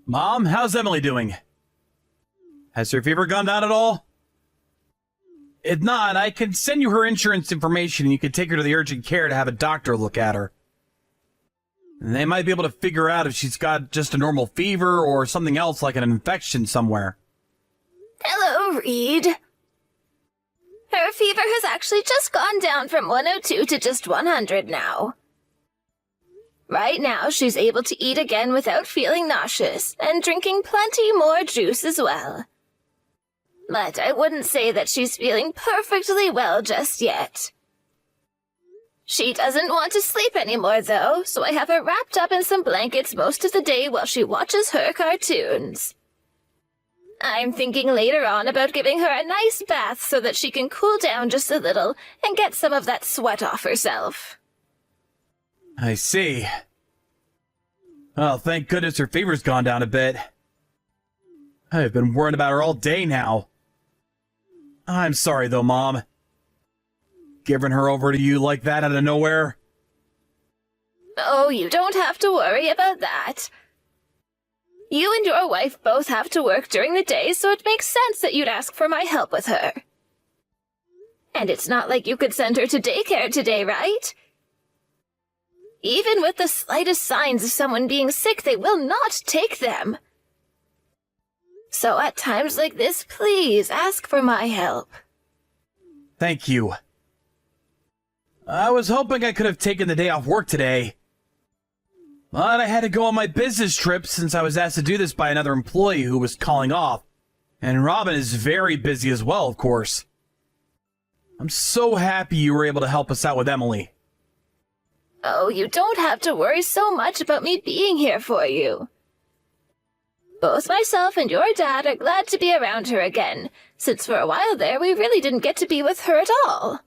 Mom, how's Emily doing? Has her fever gone down at all? If not, I can send you her insurance information and you can take her to the urgent care to have a doctor look at her. And they might be able to figure out if she's got just a normal fever or something else like an infection somewhere. Hello, Reed. Her fever has actually just gone down from 102 to just 100 now. Right now, she's able to eat again without feeling nauseous, and drinking plenty more juice as well. But I wouldn't say that she's feeling perfectly well just yet. She doesn't want to sleep anymore, though, so I have her wrapped up in some blankets most of the day while she watches her cartoons. I'm thinking later on about giving her a nice bath so that she can cool down just a little and get some of that sweat off herself. I see. Well, thank goodness her fever's gone down a bit. I've been worrying about her all day now. I'm sorry though, Mom. Giving her over to you like that out of nowhere? Oh, you don't have to worry about that. You and your wife both have to work during the day, so it makes sense that you'd ask for my help with her. And it's not like you could send her to daycare today, right? Even with the slightest signs of someone being sick, they will not take them. So at times like this, please ask for my help. Thank you. I was hoping I could have taken the day off work today. But I had to go on my business trip since I was asked to do this by another employee who was calling off. And Robin is very busy as well, of course. I'm so happy you were able to help us out with Emily. Oh, you don't have to worry so much about me being here for you. Both myself and your dad are glad to be around her again, since for a while there we really didn't get to be with her at all.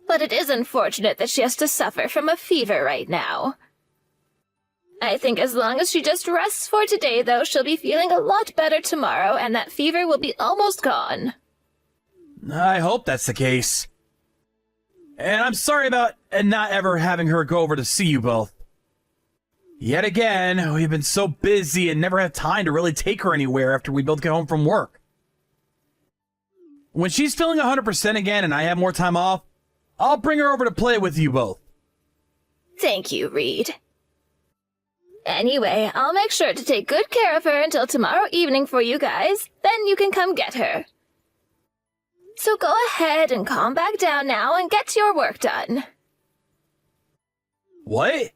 But it is unfortunate that she has to suffer from a fever right now. I think as long as she just rests for today, though, she'll be feeling a lot better tomorrow, and that fever will be almost gone. I hope that's the case. And I'm sorry about not ever having her go over to see you both. Yet again, we've been so busy and never had time to really take her anywhere after we both get home from work. When she's feeling 100% again and I have more time off, I'll bring her over to play with you both. Thank you, Reed. Anyway, I'll make sure to take good care of her until tomorrow evening for you guys, then you can come get her. So go ahead and calm back down now and get your work done. What?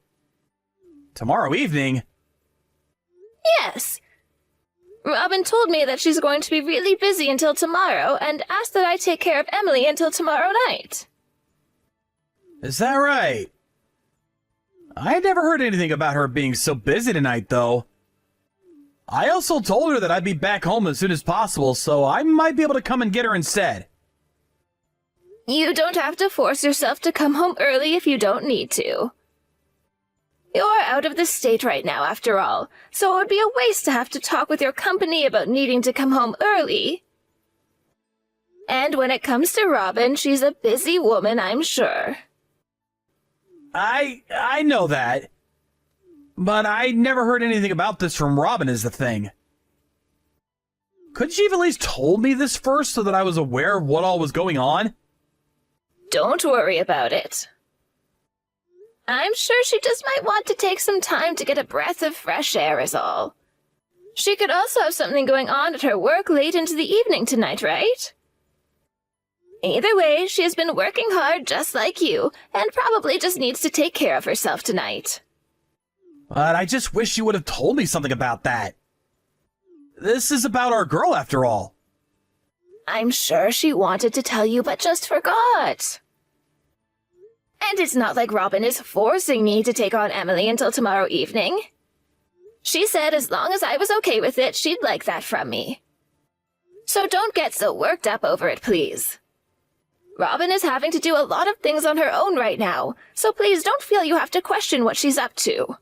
Tomorrow evening? Yes. Robin told me that she's going to be really busy until tomorrow and asked that I take care of Emily until tomorrow night. Is that right? I never heard anything about her being so busy tonight, though. I also told her that I'd be back home as soon as possible, so I might be able to come and get her instead. You don't have to force yourself to come home early if you don't need to. You're out of the state right now, after all, so it would be a waste to have to talk with your company about needing to come home early. And when it comes to Robin, she's a busy woman, I'm sure. I know that. But I never heard anything about this from Robin is the thing. Couldn't she have at least told me this first so that I was aware of what all was going on? Don't worry about it. I'm sure she just might want to take some time to get a breath of fresh air is all. She could also have something going on at her work late into the evening tonight, right? Either way, she has been working hard just like you, and probably just needs to take care of herself tonight. But I just wish you would have told me something about that. This is about our girl, after all. I'm sure she wanted to tell you, but just forgot. And it's not like Robin is forcing me to take on Emily until tomorrow evening. She said as long as I was okay with it, she'd like that from me. So don't get so worked up over it, please. Robin is having to do a lot of things on her own right now, so please don't feel you have to question what she's up to.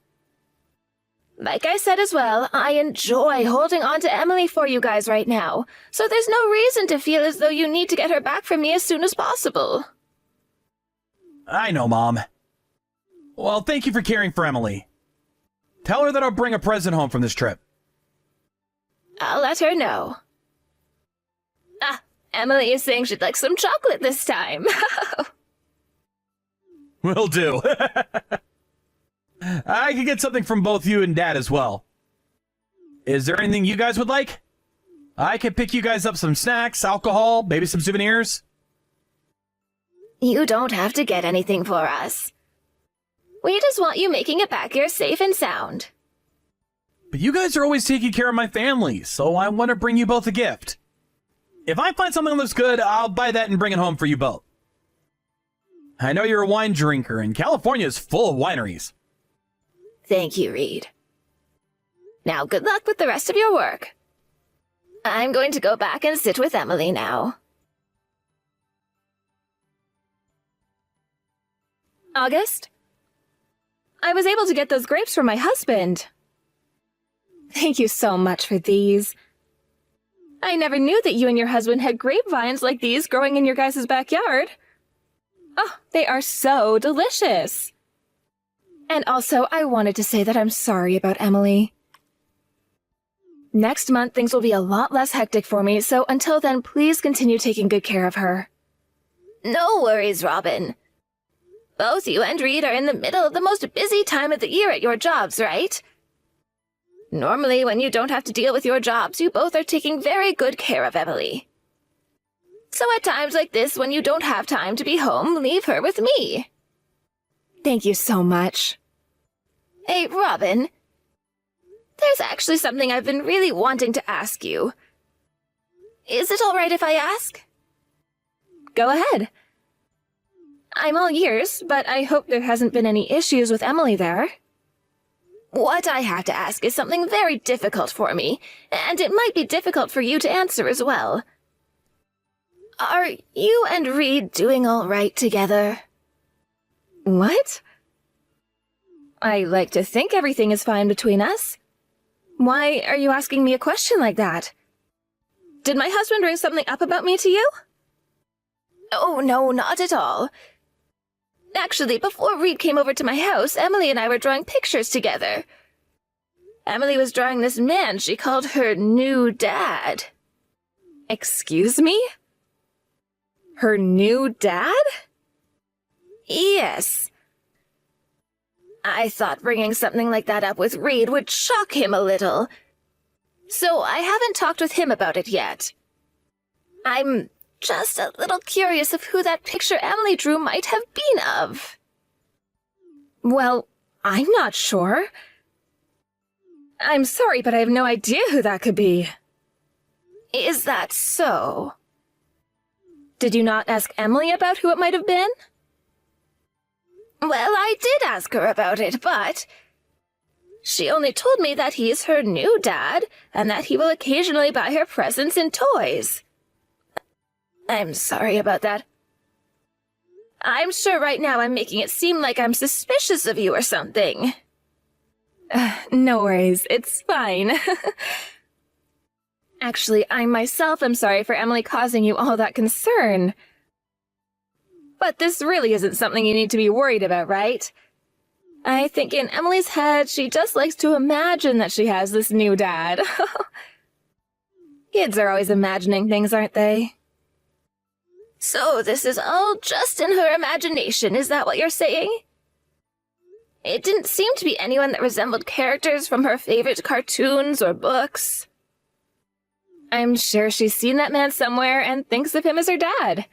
Like I said as well, I enjoy holding on to Emily for you guys right now, so there's no reason to feel as though you need to get her back from me as soon as possible. I know, Mom. Well, thank you for caring for Emily. Tell her that I'll bring a present home from this trip. I'll let her know. Ah, Emily is saying she'd like some chocolate this time. Will do. I could get something from both you and Dad as well. Is there anything you guys would like? I could pick you guys up some snacks, alcohol, maybe some souvenirs. You don't have to get anything for us. We just want you making it back here safe and sound. But you guys are always taking care of my family, so I want to bring you both a gift. If I find something that looks good, I'll buy that and bring it home for you both. I know you're a wine drinker, and California is full of wineries. Thank you, Reed. Now, good luck with the rest of your work. I'm going to go back and sit with Emily now. August? I was able to get those grapes for my husband. Thank you so much for these. I never knew that you and your husband had grapevines like these growing in your guys' backyard. Oh, they are so delicious. And also, I wanted to say that I'm sorry about Emily. Next month, things will be a lot less hectic for me, so until then, please continue taking good care of her. No worries, Robin. Both you and Reed are in the middle of the most busy time of the year at your jobs, right? Normally, when you don't have to deal with your jobs, you both are taking very good care of Emily. So at times like this, when you don't have time to be home, leave her with me. Thank you so much. Hey, Robin. There's actually something I've been really wanting to ask you. Is it all right if I ask? Go ahead. I'm all ears, but I hope there hasn't been any issues with Emily there. What I have to ask is something very difficult for me, and it might be difficult for you to answer as well. Are you and Reed doing all right together? What? I like to think everything is fine between us. Why are you asking me a question like that? Did my husband bring something up about me to you? Oh, no, not at all. Actually, before Reed came over to my house, Emily and I were drawing pictures together. Emily was drawing this man she called her new dad. Excuse me? Her new dad? Yes. I thought bringing something like that up with Reed would shock him a little. So I haven't talked with him about it yet. I'm just a little curious of who that picture Emily drew might have been of. Well, I'm not sure. I'm sorry, but I have no idea who that could be. Is that so? Did you not ask Emily about who it might have been? Well, I did ask her about it, but she only told me that he's her new dad and that he will occasionally buy her presents and toys. I'm sorry about that. I'm sure right now I'm making it seem like I'm suspicious of you or something. No worries, it's fine. Actually, I myself am sorry for Emily causing you all that concern. But this really isn't something you need to be worried about, right? I think in Emily's head, she just likes to imagine that she has this new dad. Kids are always imagining things, aren't they? So this is all just in her imagination, is that what you're saying? It didn't seem to be anyone that resembled characters from her favorite cartoons or books. I'm sure she's seen that man somewhere and thinks of him as her dad.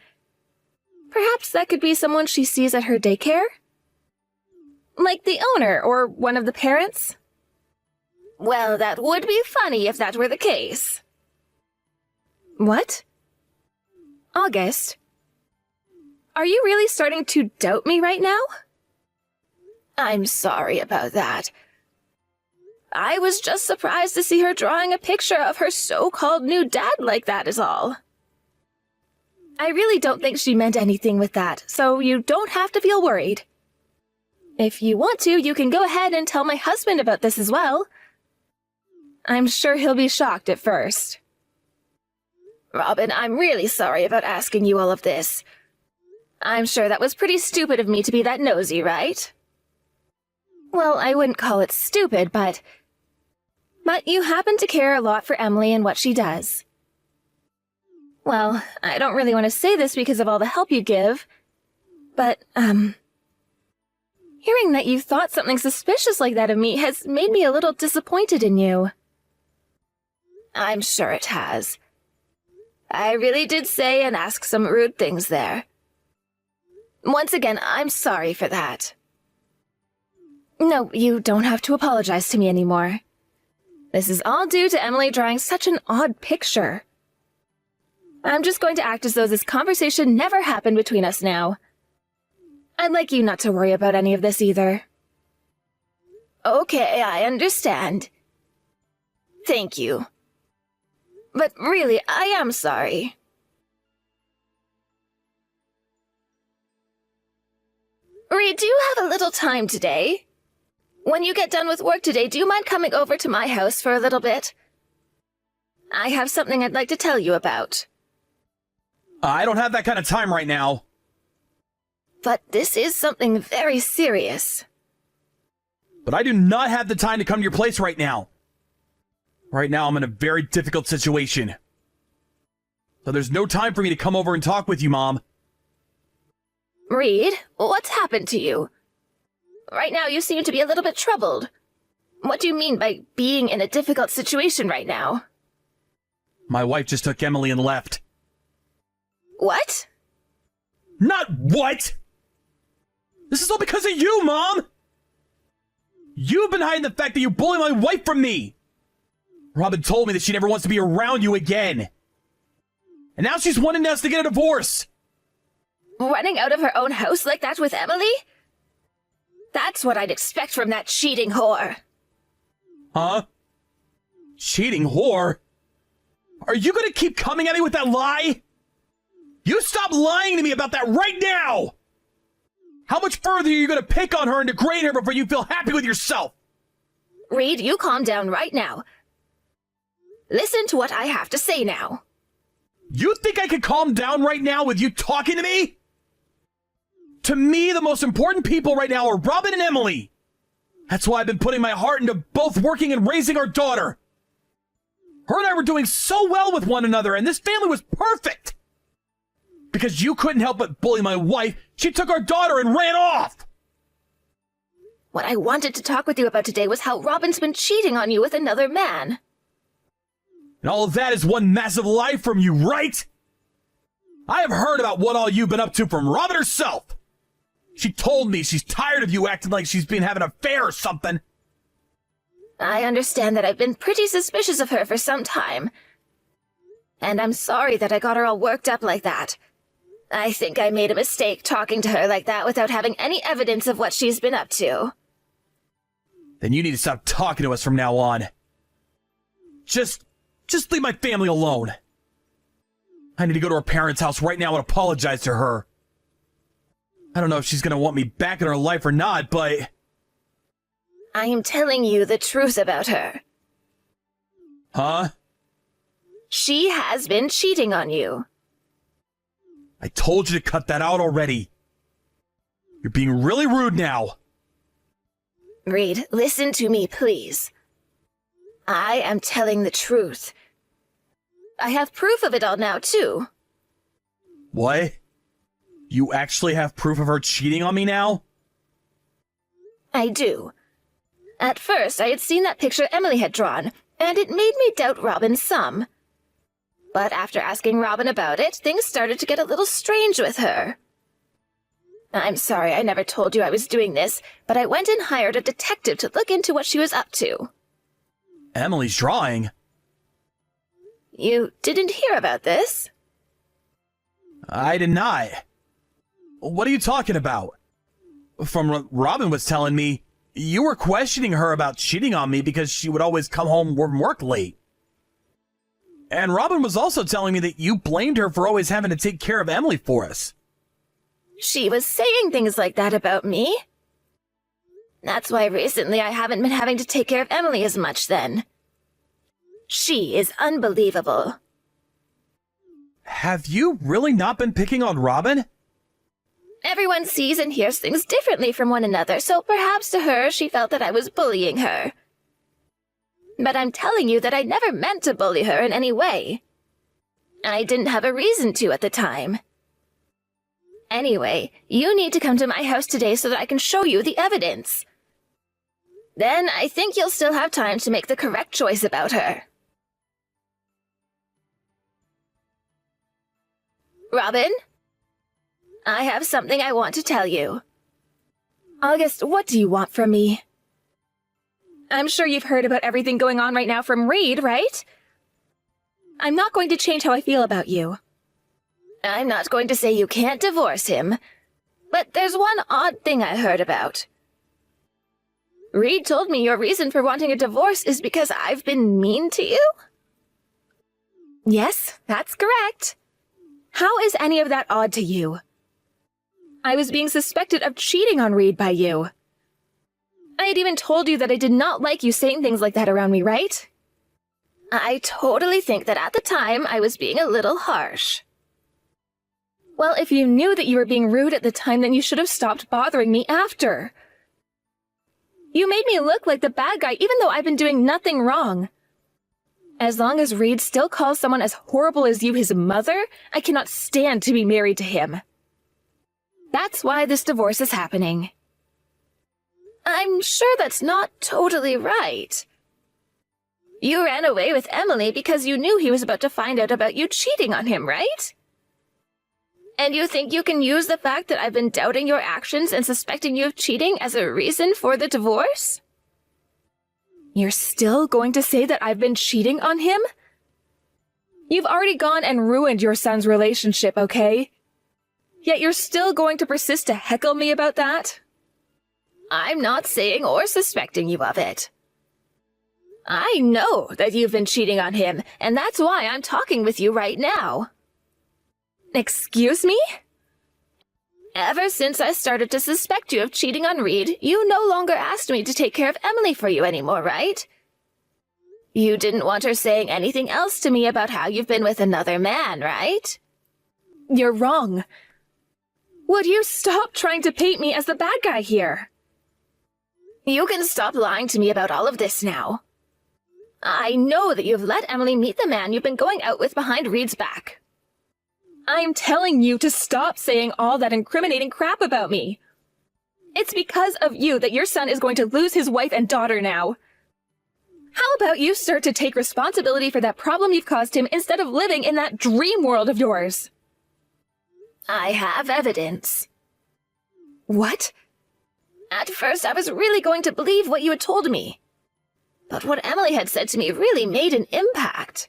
Perhaps that could be someone she sees at her daycare? Like the owner or one of the parents? Well, that would be funny if that were the case. What? August? Are you really starting to doubt me right now? I'm sorry about that. I was just surprised to see her drawing a picture of her so-called new dad like that is all. I really don't think she meant anything with that, so you don't have to feel worried. If you want to, you can go ahead and tell my husband about this as well. I'm sure he'll be shocked at first. Robin, I'm really sorry about asking you all of this. I'm sure that was pretty stupid of me to be that nosy, right? Well, I wouldn't call it stupid, but But you happen to care a lot for Emily and what she does. Well, I don't really want to say this because of all the help you give, but, hearing that you thought something suspicious like that of me has made me a little disappointed in you. I'm sure it has. I really did say and ask some rude things there. Once again, I'm sorry for that. No, you don't have to apologize to me anymore. This is all due to Emily drawing such an odd picture. I'm just going to act as though this conversation never happened between us now. I'd like you not to worry about any of this either. Okay, I understand. Thank you. But really, I am sorry. Reed, do you have a little time today? When you get done with work today, do you mind coming over to my house for a little bit? I have something I'd like to tell you about. I don't have that kind of time right now. But this is something very serious. But I do not have the time to come to your place right now. Right now, I'm in a very difficult situation. So there's no time for me to come over and talk with you, Mom. Reed, what's happened to you? Right now, you seem to be a little bit troubled. What do you mean by being in a difficult situation right now? My wife just took Emily and left. What? Not what! This is all because of you, Mom! You've been hiding the fact that you bully my wife from me! Robin told me that she never wants to be around you again. And now she's wanting us to get a divorce! Running out of her own house like that with Emily? That's what I'd expect from that cheating whore. Huh? Cheating whore? Are you gonna keep coming at me with that lie? You stop lying to me about that right now! How much further are you gonna pick on her and degrade her before you feel happy with yourself? Reed, you calm down right now. Listen to what I have to say now. You think I could calm down right now with you talking to me? To me, the most important people right now are Robin and Emily. That's why I've been putting my heart into both working and raising our daughter. Her and I were doing so well with one another, and this family was perfect. Because you couldn't help but bully my wife, she took our daughter and ran off. What I wanted to talk with you about today was how Robin's been cheating on you with another man. And all of that is one massive lie from you, right? I have heard about what all you've been up to from Robin herself. She told me she's tired of you acting like she's been having an affair or something. I understand that I've been pretty suspicious of her for some time. And I'm sorry that I got her all worked up like that. I think I made a mistake talking to her like that without having any evidence of what she's been up to. Then you need to stop talking to us from now on. Just leave my family alone. I need to go to her parents' house right now and apologize to her. I don't know if she's gonna want me back in her life or not, but... I am telling you the truth about her. Huh? She has been cheating on you. I told you to cut that out already. You're being really rude now. Reed, listen to me, please. I am telling the truth. I have proof of it all now, too. What? You actually have proof of her cheating on me now? I do. At first, I had seen that picture Emily had drawn, and it made me doubt Robin some. But after asking Robin about it, things started to get a little strange with her. I'm sorry I never told you I was doing this, but I went and hired a detective to look into what she was up to. Emily's drawing? You didn't hear about this? I did not. What are you talking about? From what Robin was telling me, you were questioning her about cheating on me because she would always come home from work late. And Robin was also telling me that you blamed her for always having to take care of Emily for us. She was saying things like that about me. That's why recently I haven't been having to take care of Emily as much then. She is unbelievable. Have you really not been picking on Robin? Everyone sees and hears things differently from one another, so perhaps to her she felt that I was bullying her. But I'm telling you that I never meant to bully her in any way. I didn't have a reason to at the time. Anyway, you need to come to my house today so that I can show you the evidence. Then I think you'll still have time to make the correct choice about her. Robin? I have something I want to tell you. August, what do you want from me? I'm sure you've heard about everything going on right now from Reed, right? I'm not going to change how I feel about you. I'm not going to say you can't divorce him, but there's one odd thing I heard about. Reed told me your reason for wanting a divorce is because I've been mean to you? Yes, that's correct. How is any of that odd to you? I was being suspected of cheating on Reed by you. I had even told you that I did not like you saying things like that around me, right? I totally think that at the time I was being a little harsh. Well, if you knew that you were being rude at the time, then you should have stopped bothering me after. You made me look like the bad guy even though I've been doing nothing wrong. As long as Reed still calls someone as horrible as you his mother, I cannot stand to be married to him. That's why this divorce is happening. I'm sure that's not totally right. You ran away with Emily because you knew he was about to find out about you cheating on him, right? And you think you can use the fact that I've been doubting your actions and suspecting you of cheating as a reason for the divorce? You're still going to say that I've been cheating on him? You've already gone and ruined your son's relationship, okay? Yet you're still going to persist to heckle me about that? I'm not saying or suspecting you of it. I know that you've been cheating on him, and that's why I'm talking with you right now. Excuse me? Ever since I started to suspect you of cheating on Reed, you no longer asked me to take care of Emily for you anymore, right? You didn't want her saying anything else to me about how you've been with another man, right? You're wrong. Would you stop trying to paint me as the bad guy here? You can stop lying to me about all of this now. I know that you've let Emily meet the man you've been going out with behind Reed's back. I'm telling you to stop saying all that incriminating crap about me. It's because of you that your son is going to lose his wife and daughter now. How about you start to take responsibility for that problem you've caused him instead of living in that dream world of yours? I have evidence. What? At first, I was really going to believe what you had told me. But what Emily had said to me really made an impact.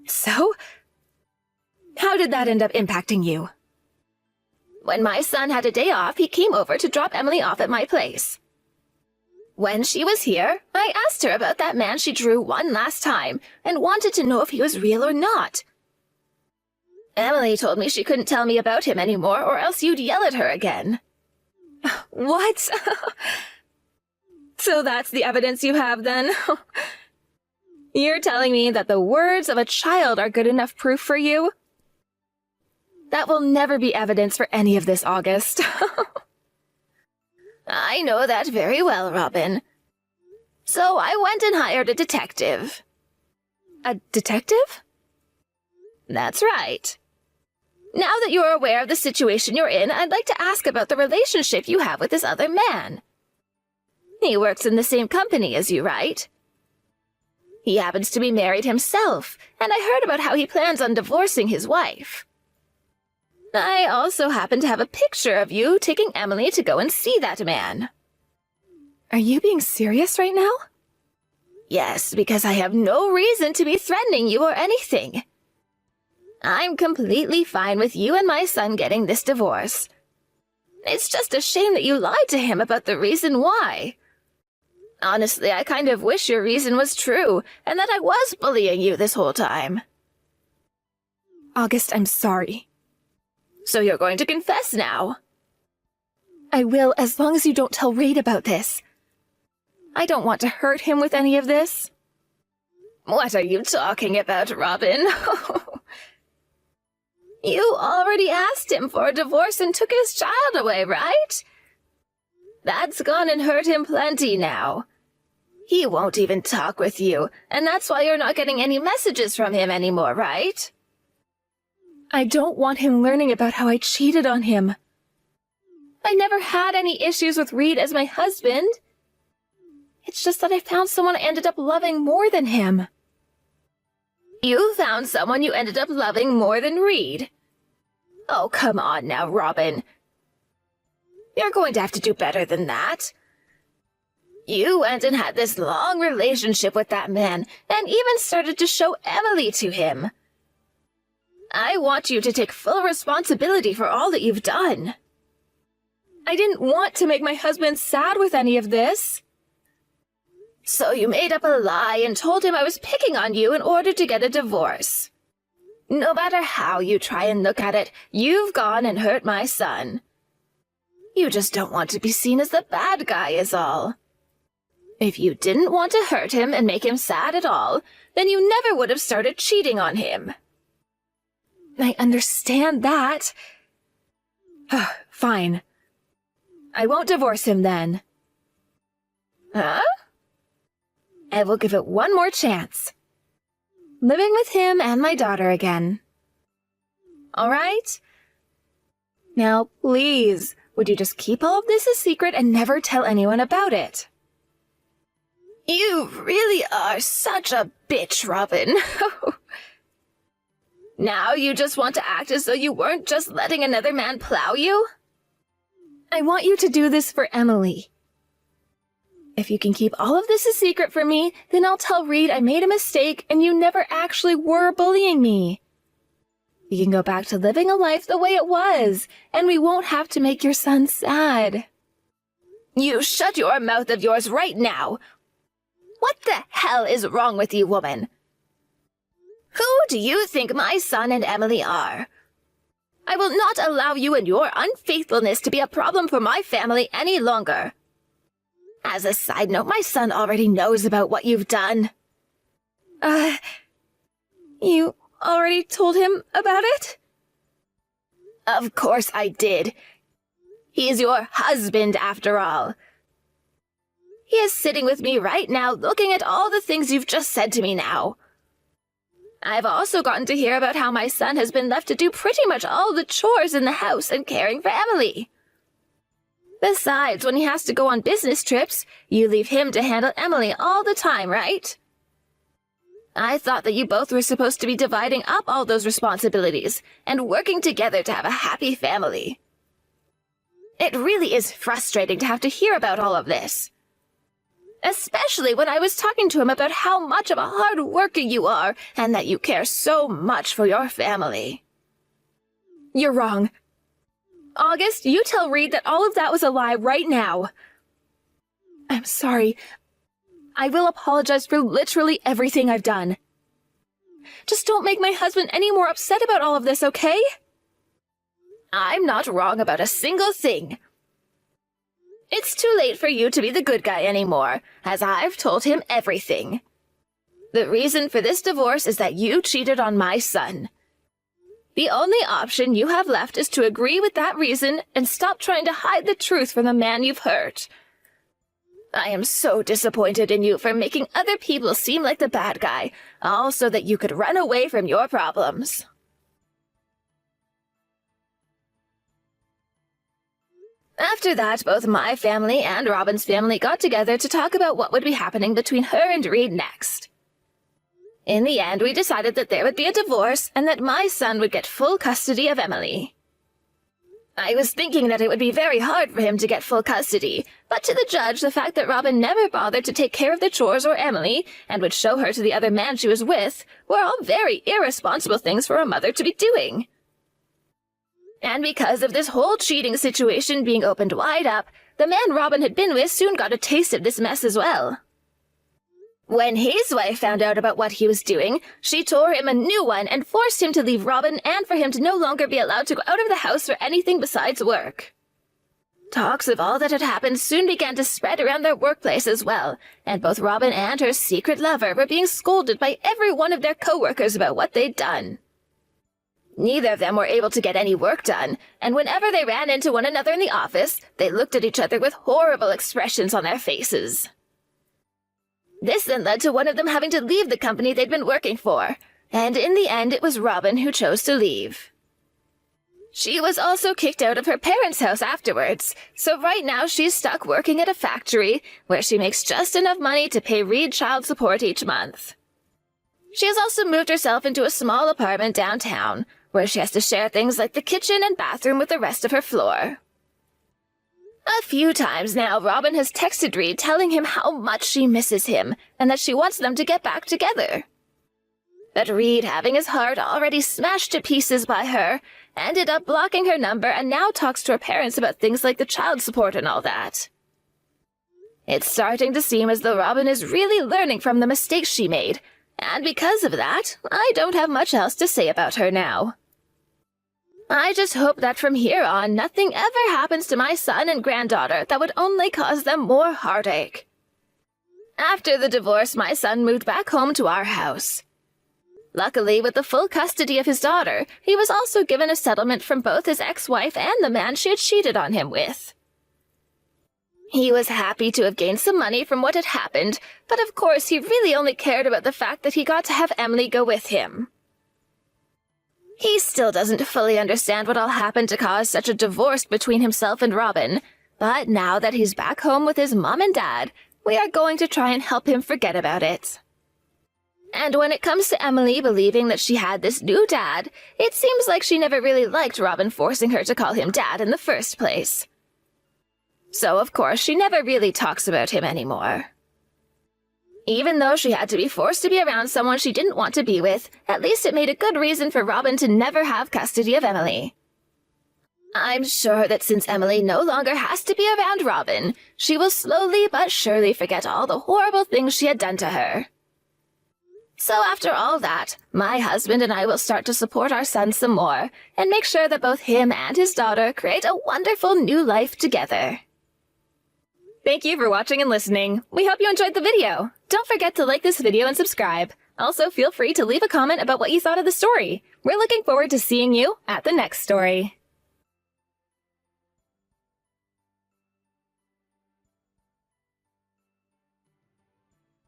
So? How did that end up impacting you? When my son had a day off, he came over to drop Emily off at my place. When she was here, I asked her about that man she drew one last time and wanted to know if he was real or not. Emily told me she couldn't tell me about him anymore or else you'd yell at her again. What? So that's the evidence you have then? You're telling me that the words of a child are good enough proof for you? That will never be evidence for any of this, August. I know that very well, Robin. So I went and hired a detective. A detective? That's right. Now that you're aware of the situation you're in, I'd like to ask about the relationship you have with this other man. He works in the same company as you, right? He happens to be married himself, and I heard about how he plans on divorcing his wife. I also happen to have a picture of you taking Emily to go and see that man. Are you being serious right now? Yes, because I have no reason to be threatening you or anything. I'm completely fine with you and my son getting this divorce. It's just a shame that you lied to him about the reason why. Honestly, I kind of wish your reason was true, and that I was bullying you this whole time. August, I'm sorry. So you're going to confess now? I will, as long as you don't tell Reed about this. I don't want to hurt him with any of this. What are you talking about, Robin? You already asked him for a divorce and took his child away, right? That's gone and hurt him plenty now. He won't even talk with you, and that's why you're not getting any messages from him anymore, right? I don't want him learning about how I cheated on him. I never had any issues with Reed as my husband. It's just that I found someone I ended up loving more than him. You found someone you ended up loving more than Reed? Oh, come on now, Robin. You're going to have to do better than that. You went and had this long relationship with that man, and even started to show Emily to him. I want you to take full responsibility for all that you've done. I didn't want to make my husband sad with any of this. So you made up a lie and told him I was picking on you in order to get a divorce. No matter how you try and look at it, you've gone and hurt my son. You just don't want to be seen as the bad guy is all. If you didn't want to hurt him and make him sad at all, then you never would have started cheating on him. I understand that. Fine. I won't divorce him then. Huh? I will give it one more chance. Living with him and my daughter again. All right? Now, please, would you just keep all of this a secret and never tell anyone about it? You really are such a bitch, Robin. Now you just want to act as though you weren't just letting another man plow you? I want you to do this for Emily. If you can keep all of this a secret from me, then I'll tell Reed I made a mistake and you never actually were bullying me. You can go back to living a life the way it was, and we won't have to make your son sad. You shut your mouth of yours right now. What the hell is wrong with you, woman? Who do you think my son and Emily are? I will not allow you and your unfaithfulness to be a problem for my family any longer. As a side note, my son already knows about what you've done. You already told him about it? Of course I did. He's your husband, after all. He is sitting with me right now, looking at all the things you've just said to me now. I've also gotten to hear about how my son has been left to do pretty much all the chores in the house and caring for Emily. Besides, when he has to go on business trips, you leave him to handle Emily all the time, right? I thought that you both were supposed to be dividing up all those responsibilities and working together to have a happy family. It really is frustrating to have to hear about all of this. Especially when I was talking to him about how much of a hard worker you are and that you care so much for your family. You're wrong. August, you tell Reed that all of that was a lie right now. I'm sorry. I will apologize for literally everything I've done. Just don't make my husband any more upset about all of this, okay? I'm not wrong about a single thing. It's too late for you to be the good guy anymore, as I've told him everything. The reason for this divorce is that you cheated on my son. The only option you have left is to agree with that reason and stop trying to hide the truth from the man you've hurt. I am so disappointed in you for making other people seem like the bad guy, all so that you could run away from your problems. After that, both my family and Robin's family got together to talk about what would be happening between her and Reed next. In the end, we decided that there would be a divorce and that my son would get full custody of Emily. I was thinking that it would be very hard for him to get full custody, but to the judge, the fact that Robin never bothered to take care of the chores or Emily and would show her to the other man she was with were all very irresponsible things for a mother to be doing. And because of this whole cheating situation being opened wide up, the man Robin had been with soon got a taste of this mess as well. When his wife found out about what he was doing, she tore him a new one and forced him to leave Robin and for him to no longer be allowed to go out of the house for anything besides work. Talks of all that had happened soon began to spread around their workplace as well, and both Robin and her secret lover were being scolded by every one of their co-workers about what they'd done. Neither of them were able to get any work done, and whenever they ran into one another in the office, they looked at each other with horrible expressions on their faces. This then led to one of them having to leave the company they'd been working for, and in the end it was Robin who chose to leave. She was also kicked out of her parents' house afterwards, so right now she's stuck working at a factory where she makes just enough money to pay Reed child support each month. She has also moved herself into a small apartment downtown, where she has to share things like the kitchen and bathroom with the rest of her floor. A few times now, Robin has texted Reed telling him how much she misses him and that she wants them to get back together. But Reed, having his heart already smashed to pieces by her, ended up blocking her number and now talks to her parents about things like the child support and all that. It's starting to seem as though Robin is really learning from the mistakes she made, and because of that, I don't have much else to say about her now. I just hope that from here on, nothing ever happens to my son and granddaughter that would only cause them more heartache. After the divorce, my son moved back home to our house. Luckily, with the full custody of his daughter, he was also given a settlement from both his ex-wife and the man she had cheated on him with. He was happy to have gained some money from what had happened, but of course he really only cared about the fact that he got to have Emily go with him. He still doesn't fully understand what all happened to cause such a divorce between himself and Robin, but now that he's back home with his mom and dad, we are going to try and help him forget about it. And when it comes to Emily believing that she had this new dad, it seems like she never really liked Robin forcing her to call him dad in the first place. So of course she never really talks about him anymore. Even though she had to be forced to be around someone she didn't want to be with, at least it made a good reason for Robin to never have custody of Emily. I'm sure that since Emily no longer has to be around Robin, she will slowly but surely forget all the horrible things she had done to her. So after all that, my husband and I will start to support our son some more, and make sure that both him and his daughter create a wonderful new life together. Thank you for watching and listening. We hope you enjoyed the video. Don't forget to like this video and subscribe. Also, feel free to leave a comment about what you thought of the story. We're looking forward to seeing you at the next story.